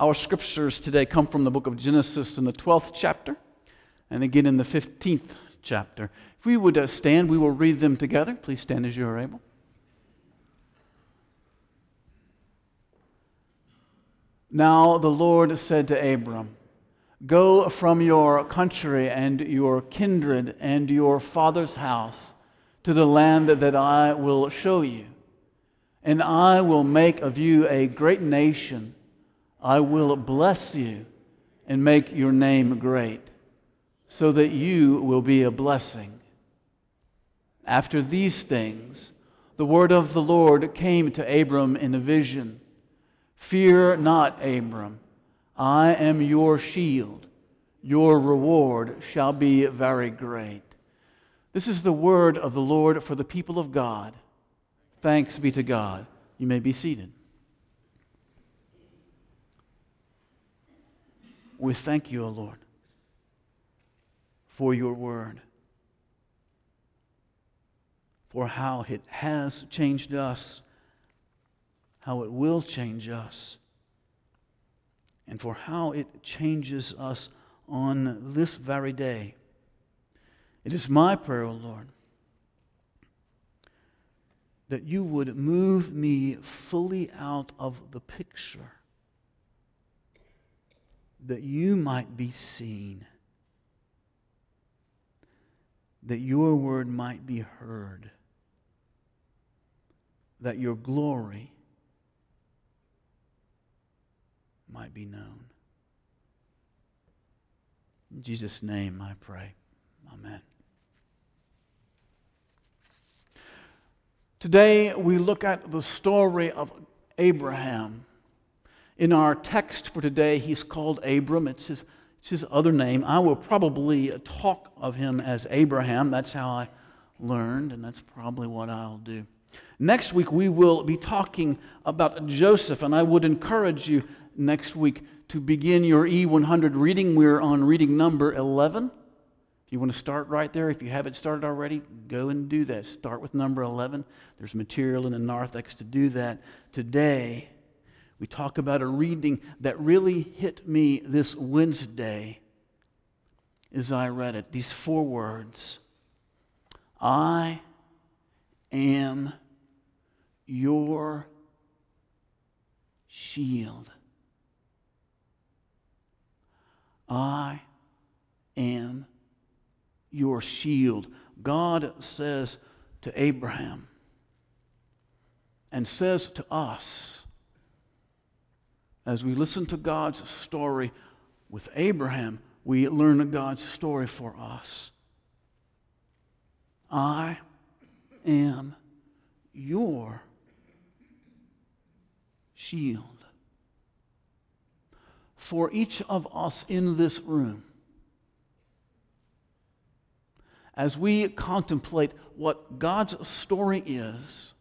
Our scriptures today come from the book of Genesis in the 12th chapter, and again in the 15th chapter. If we would stand, we will read them together. Please stand as you are able. Now the Lord said to Abram, "Go from your country and your kindred and your father's house to the land that I will show you, and I will make of you a great nation. I will bless you and make your name great, so that you will be a blessing." After these things, the word of the Lord came to Abram in a vision. "Fear not, Abram, I am your shield. Your reward shall be very great." This is the word of the Lord for the people of God. Thanks be to God. You may be seated. We thank you, O Lord, for your word, for how it has changed us, how it will change us, and for how it changes us on this very day. It is my prayer, O Lord, that you would move me fully out of the picture, that you might be seen, that your word might be heard, that your glory might be known. In Jesus' name I pray. Amen. Today we look at the story of Abraham. In our text for today, he's called Abram. It's his other name. I will probably talk of him as Abraham. That's how I learned, and that's probably what I'll do. Next week, we will be talking about Joseph, and I would encourage you next week to begin your E100 reading. We're on reading number 11. If you want to start right there, if you haven't started already, go and do that. Start with number 11. There's material in the narthex to do that. Today, we talk about a reading that really hit me this Wednesday as I read it. These 4 words: I am your shield. I am your shield. God says to Abraham and says to us as we listen to God's story with Abraham, we learn God's story for us. I am your shield. For each of us in this room, as we contemplate what God's story is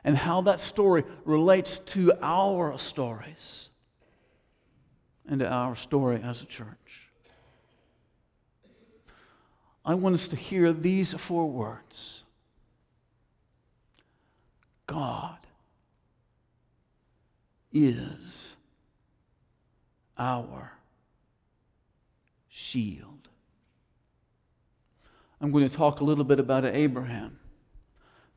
and how that story relates to our stories and to our story as a church, I want us to hear these 4 words: God is our shield. I'm going to talk a little bit about Abraham,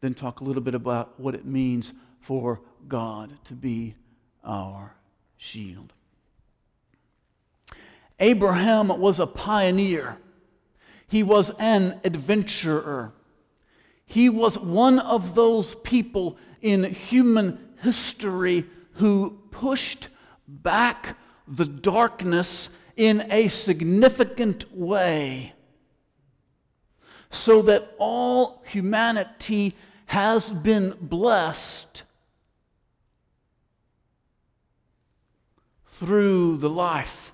then talk a little bit about what it means for God to be our shield. Abraham was a pioneer. He was an adventurer. He was one of those people in human history who pushed back the darkness in a significant way, so that all humanity has been blessed through the life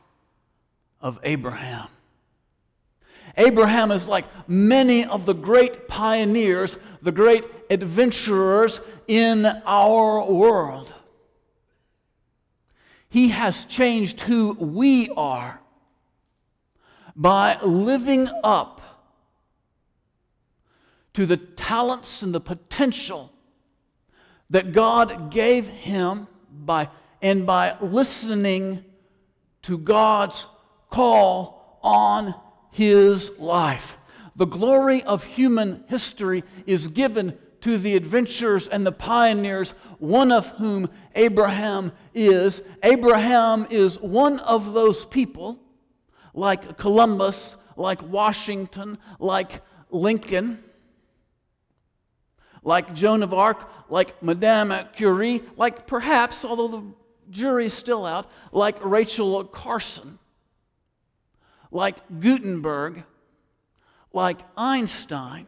of Abraham. Abraham is like many of the great pioneers, the great adventurers in our world. He has changed who we are by living up to the talents and the potential that God gave him by listening to God's call on his life. The glory of human history is given to the adventurers and the pioneers, one of whom Abraham is. Abraham is one of those people, like Columbus, like Washington, like Lincoln, like Joan of Arc, like Madame Curie, like perhaps, although the jury's still out, like Rachel Carson, like Gutenberg, like Einstein,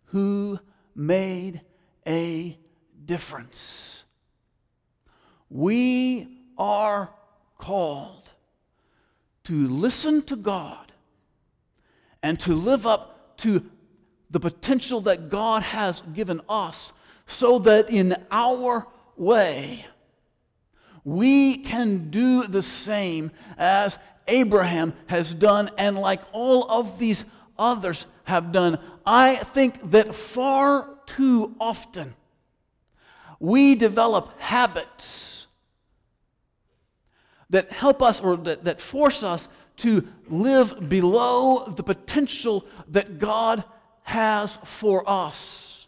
who made a difference. We are called to listen to God and to live up to the potential that God has given us, so that in our way we can do the same as Abraham has done, and like all of these others have done. I think that far too often we develop habits that help us, or that force us to live below the potential that God has for us.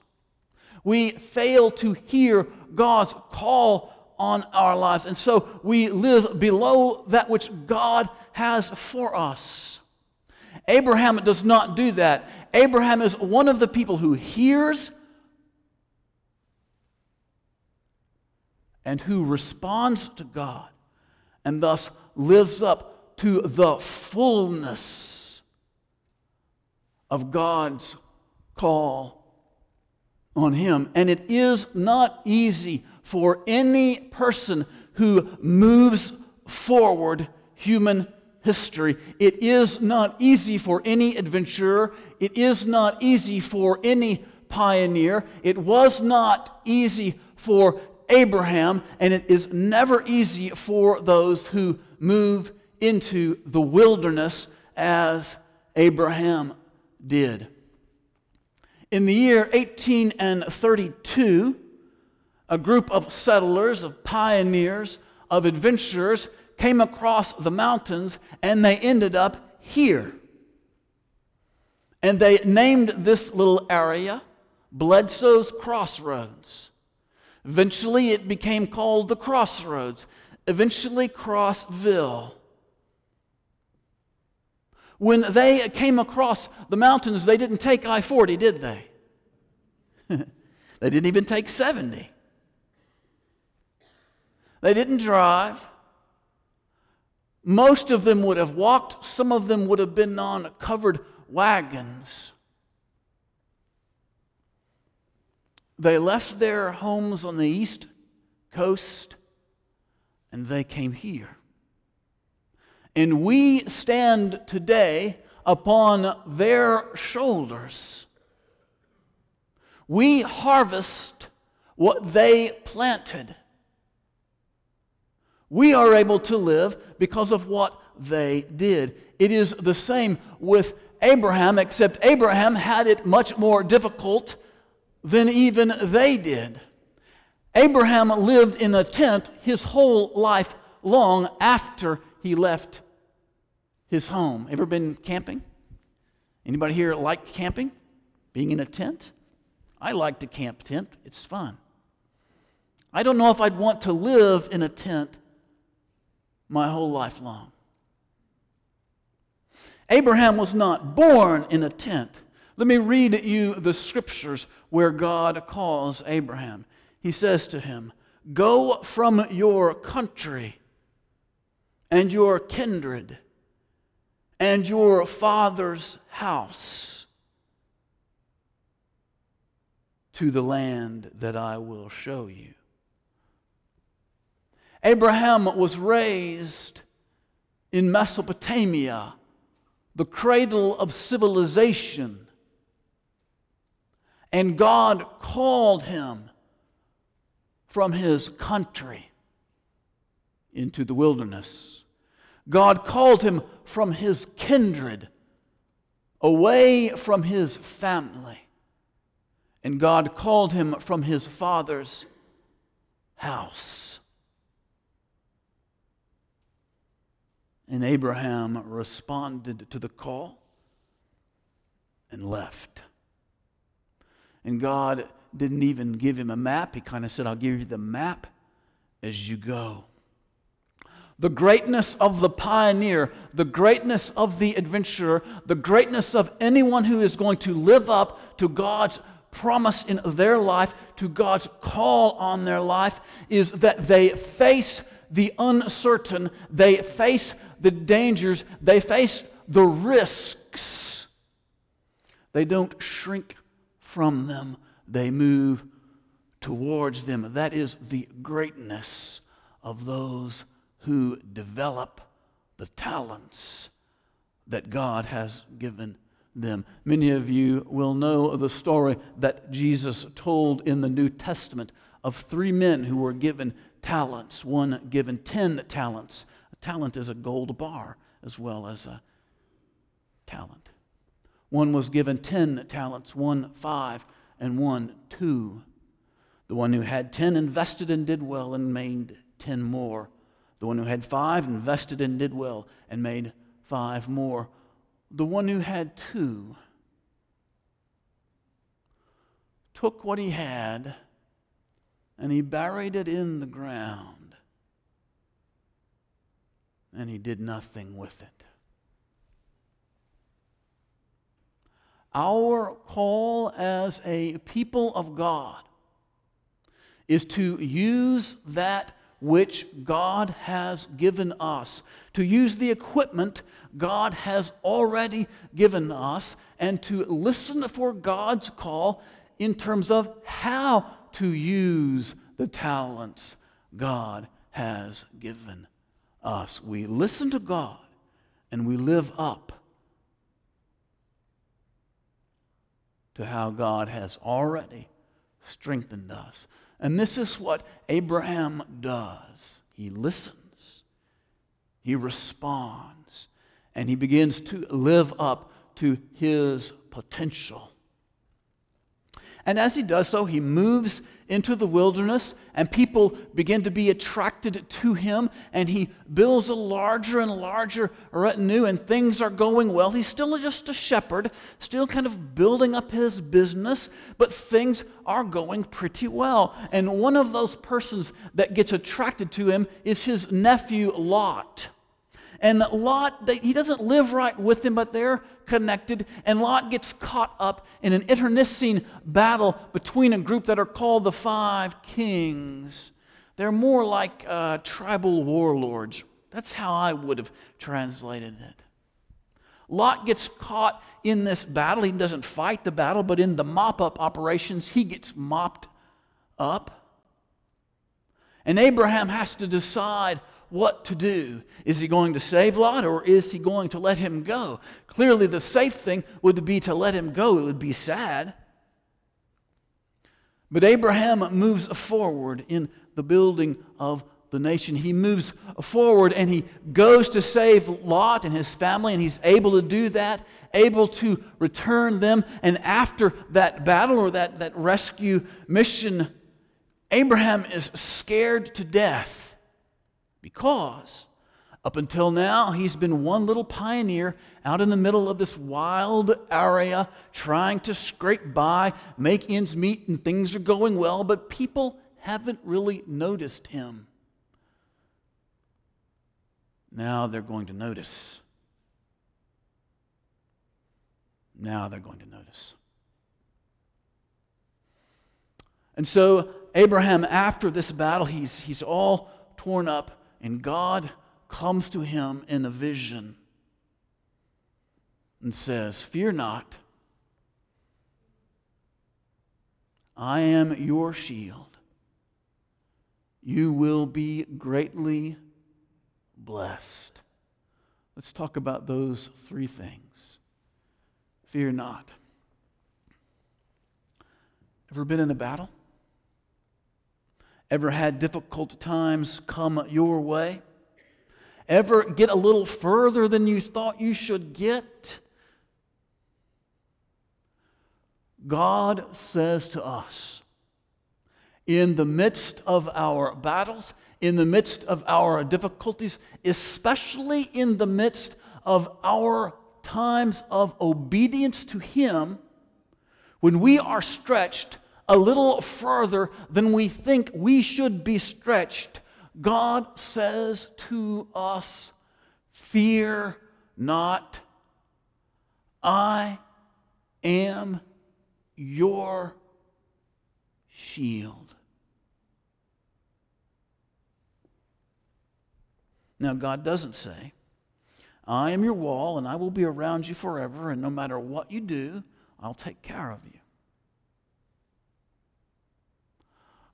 We fail to hear God's call on our lives, and so we live below that which God has for us. Abraham does not do that. Abraham is one of the people who hears and who responds to God, and thus lives up to the fullness of God's call on him. And it is not easy for any person who moves forward human history. It is not easy for any adventurer. It is not easy for any pioneer. It was not easy for Abraham, and it is never easy for those who move into the wilderness as Abraham did. In the year 1832, a group of settlers, of pioneers, of adventurers came across the mountains, and they ended up here. And they named this little area Bledsoe's Crossroads. Eventually it became called the Crossroads, eventually Crossville. When they came across the mountains, they didn't take I-40, did they? They didn't even take 70. They didn't drive. Most of them would have walked. Some of them would have been on covered wagons. They left their homes on the East Coast, and they came here. And we stand today upon their shoulders. We harvest what they planted. We are able to live because of what they did. It is the same with Abraham, except Abraham had it much more difficult than even they did. Abraham lived in a tent his whole life long after he left his home. Ever been camping? Anybody here like camping? Being in a tent? I like to camp tent. It's fun. I don't know if I'd want to live in a tent my whole life long. Abraham was not born in a tent. Let me read you the scriptures where God calls Abraham. He says to him, "Go from your country and your kindred and your father's house to the land that I will show you." Abraham was raised in Mesopotamia, the cradle of civilization, and God called him from his country into the wilderness. God called him from his kindred, away from his family, and God called him from his father's house. And Abraham responded to the call and left. And God didn't even give him a map. He kind of said, I'll give you the map as you go. The greatness of the pioneer, the greatness of the adventurer, the greatness of anyone who is going to live up to God's promise in their life, to God's call on their life, is that they face the uncertain, they face the dangers, they face the risks. They don't shrink from them, they move towards them. That is the greatness of those who develop the talents that God has given them. Many of you will know the story that Jesus told in the New Testament of 3 men who were given talents, one given 10 talents. A talent is a gold bar as well as a talent. One was given 10 talents, one 5, and one 2. The one who had 10 invested and did well and made 10 more. The one who had 5 invested and did well and made 5 more. The one who had 2 took what he had and he buried it in the ground, and he did nothing with it. Our call as a people of God is to use that which God has given us, to use the equipment God has already given us, and to listen for God's call in terms of how to use the talents God has given us. We listen to God and we live up to how God has already strengthened us. And this is what Abraham does. He listens, he responds, and he begins to live up to his potential. And as he does so, he moves into the wilderness, and people begin to be attracted to him, and he builds a larger and larger retinue, and things are going well. He's still just a shepherd, still kind of building up his business, but things are going pretty well. And one of those persons that gets attracted to him is his nephew Lot. And Lot, he doesn't live right with him, but they're connected. And Lot gets caught up in an internecine battle between a group that are called the 5 kings. They're more like tribal warlords. That's how I would have translated it. Lot gets caught in this battle. He doesn't fight the battle, but in the mop-up operations, he gets mopped up. And Abraham has to decide what to do. Is he going to save Lot, or is he going to let him go? Clearly, the safe thing would be to let him go. It would be sad. But Abraham moves forward in the building of the nation. He moves forward and he goes to save Lot and his family, and he's able to do that, able to return them. And after that battle or that rescue mission, Abraham is scared to death. Because up until now, he's been one little pioneer out in the middle of this wild area trying to scrape by, make ends meet, and things are going well, but people haven't really noticed him. Now they're going to notice. Now they're going to notice. And so Abraham, after this battle, he's all torn up, and God comes to him in a vision and says, "Fear not, I am your shield. You will be greatly blessed." Let's talk about those 3 things. Fear not. Ever been in a battle? Ever had difficult times come your way? Ever get a little further than you thought you should get? God says to us, in the midst of our battles, in the midst of our difficulties, especially in the midst of our times of obedience to Him, when we are stretched a little further than we think we should be stretched, God says to us, "Fear not, I am your shield." Now, God doesn't say, "I am your wall and I will be around you forever, and no matter what you do, I'll take care of you."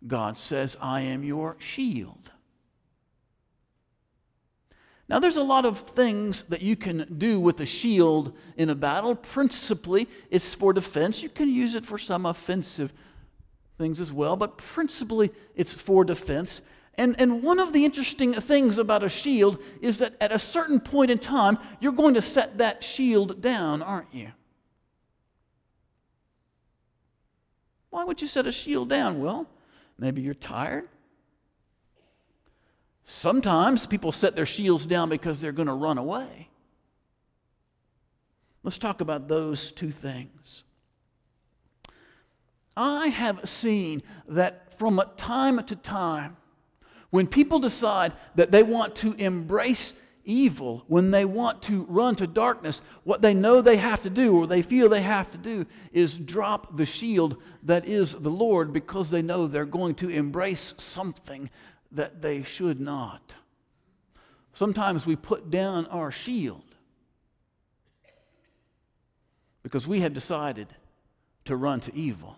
God says, "I am your shield." Now, there's a lot of things that you can do with a shield in a battle. Principally, it's for defense. You can use it for some offensive things as well, but principally, it's for defense. And one of the interesting things about a shield is that at a certain point in time, you're going to set that shield down, aren't you? Why would you set a shield down? Well, maybe you're tired. Sometimes people set their shields down because they're going to run away. Let's talk about those two things. I have seen that from time to time, when people decide that they want to embrace evil, when they want to run to darkness, what they know they have to do, or they feel they have to do, is drop the shield that is the Lord, because they know they're going to embrace something that they should not. Sometimes we put down our shield because we have decided to run to evil.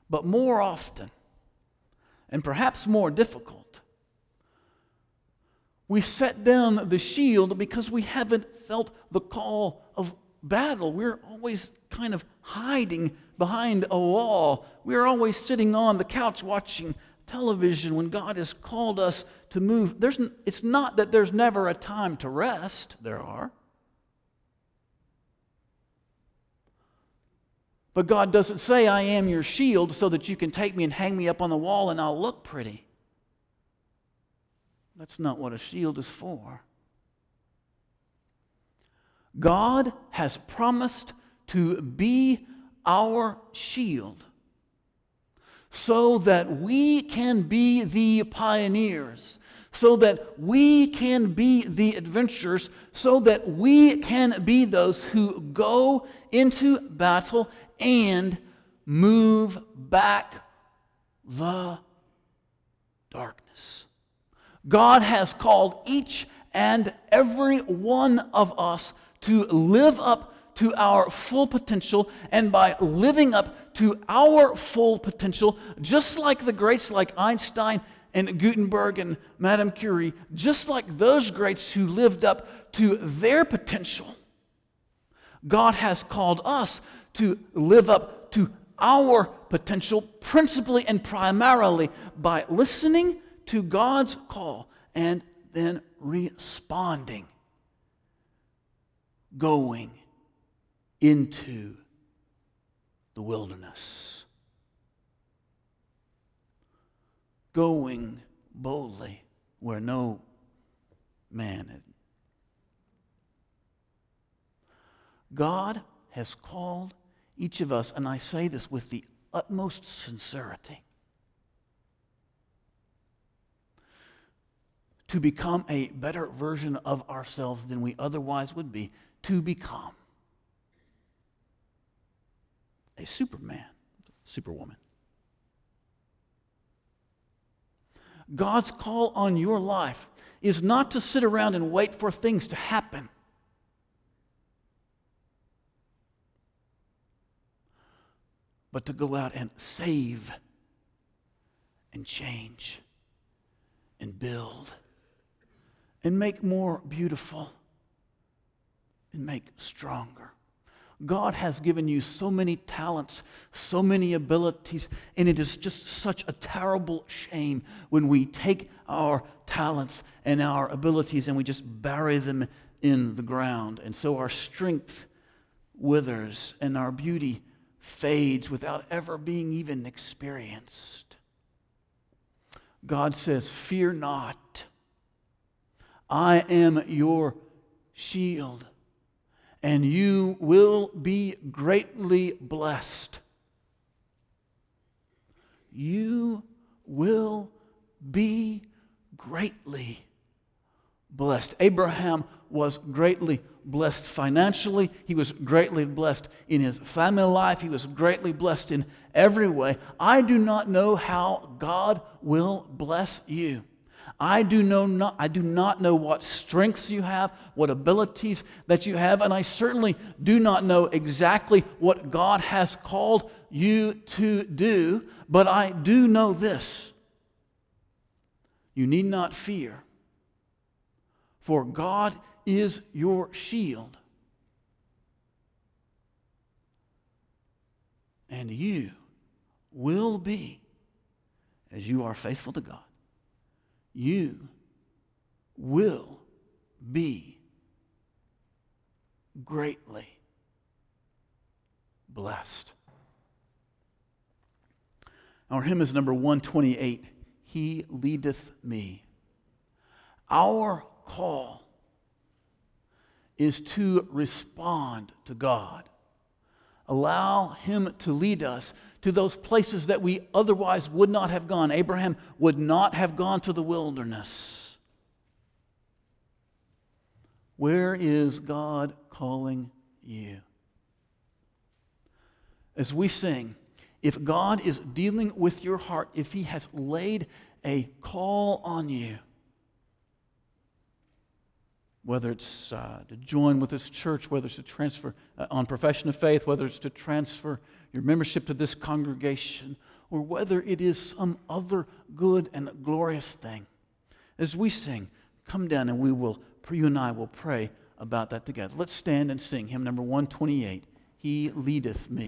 But more often, and perhaps more difficult, we set down the shield because we haven't felt the call of battle. We're always kind of hiding behind a wall. We're always sitting on the couch watching television when God has called us to move. It's not that there's never a time to rest. There are. But God doesn't say, "I am your shield," so that you can take me and hang me up on the wall and I'll look pretty. That's not what a shield is for. God has promised to be our shield so that we can be the pioneers, so that we can be the adventurers, so that we can be those who go into battle and move back the darkness. God has called each and every one of us to live up to our full potential, and by living up to our full potential, just like the greats like Einstein and Gutenberg and Madame Curie, just like those greats who lived up to their potential, God has called us to live up to our potential, principally and primarily by listening to God's call and then responding, going into the wilderness, going boldly where no man had. God has called each of us, and I say this with the utmost sincerity, to become a better version of ourselves than we otherwise would be, to become a Superman, Superwoman. God's call on your life is not to sit around and wait for things to happen, but to go out and save and change and build and make more beautiful and make stronger. God has given you so many talents, so many abilities, and it is just such a terrible shame when we take our talents and our abilities and we just bury them in the ground. And so our strength withers and our beauty fades without ever being even experienced. God says, fear not. I am your shield, and you will be greatly blessed. You will be greatly blessed. Abraham was greatly blessed financially. He was greatly blessed in his family life. He was greatly blessed in every way. I do not know how God will bless you. I do not know what strengths you have, what abilities that you have, and I certainly do not know exactly what God has called you to do, but I do know this. You need not fear, for God is your shield, and you will be, as you are faithful to God, you will be greatly blessed. Our hymn is number 128, He Leadeth Me. Our call is to respond to God. Allow Him to lead us to those places that we otherwise would not have gone. Abraham would not have gone to the wilderness. Where is God calling you? As we sing, if God is dealing with your heart, if He has laid a call on you, whether it's to join with this church, whether it's to transfer on profession of faith, whether it's to transfer your membership to this congregation, or whether it is some other good and glorious thing. As we sing, come down and you and I will pray about that together. Let's stand and sing hymn number 128, He Leadeth Me.